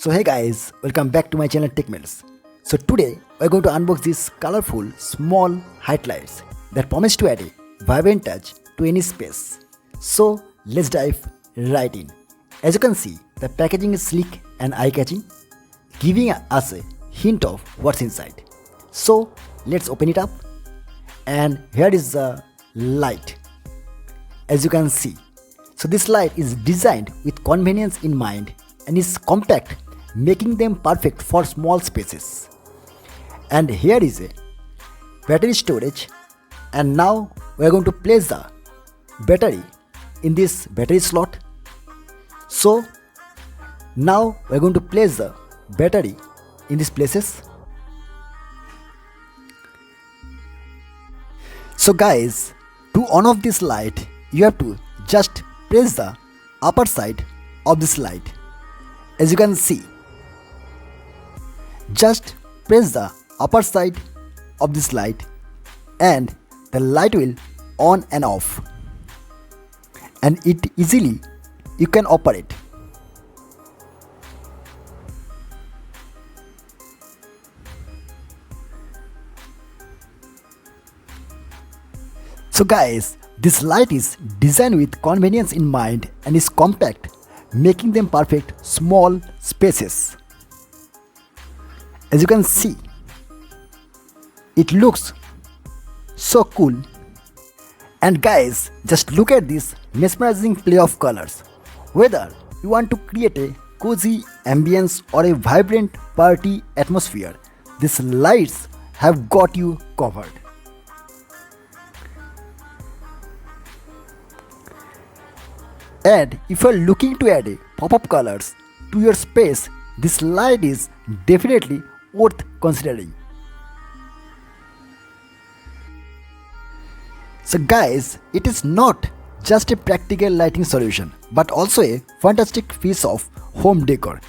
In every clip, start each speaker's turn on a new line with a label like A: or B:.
A: So hey guys, welcome back to my channel TechMails. So today we're going to unbox these colorful small highlights that promise to add a vibrant touch to any space. So let's dive right in. As you can see, the packaging is sleek and eye-catching, giving us a hint of what's inside. So let's open it up, and here is the light. As you can see, so this light is designed with convenience in mind and is compact, making them perfect for small spaces. And here is a battery storage, and now we are going to place the battery in this battery slot. So now we are going to place the battery in these places. So guys, to on off this light, you have to just press the upper side of this light. As you can see, just press the upper side of this light and the light will on and off, and it easily you can operate. So guys, this light is designed with convenience in mind and is compact, making them perfect small spaces. As you can see, it looks so cool. And guys, just look at this mesmerizing play of colors. Whether you want to create a cozy ambience or a vibrant party atmosphere, these lights have got you covered. And if you are looking to add a pop-up colors to your space, this light is definitely worth considering. So guys, it is not just a practical lighting solution, but also a fantastic piece of home decor.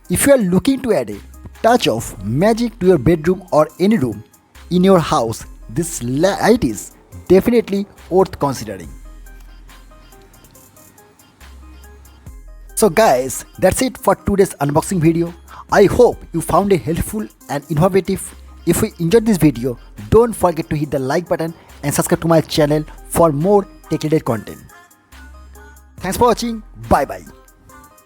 A: If you are looking to add a touch of magic to your bedroom or any room in your house, this light is definitely worth considering. So guys, that's it for today's unboxing video. I hope you found it helpful and innovative. If you enjoyed this video, don't forget to hit the like button and subscribe to my channel for more tech related content. Thanks for watching. Bye bye.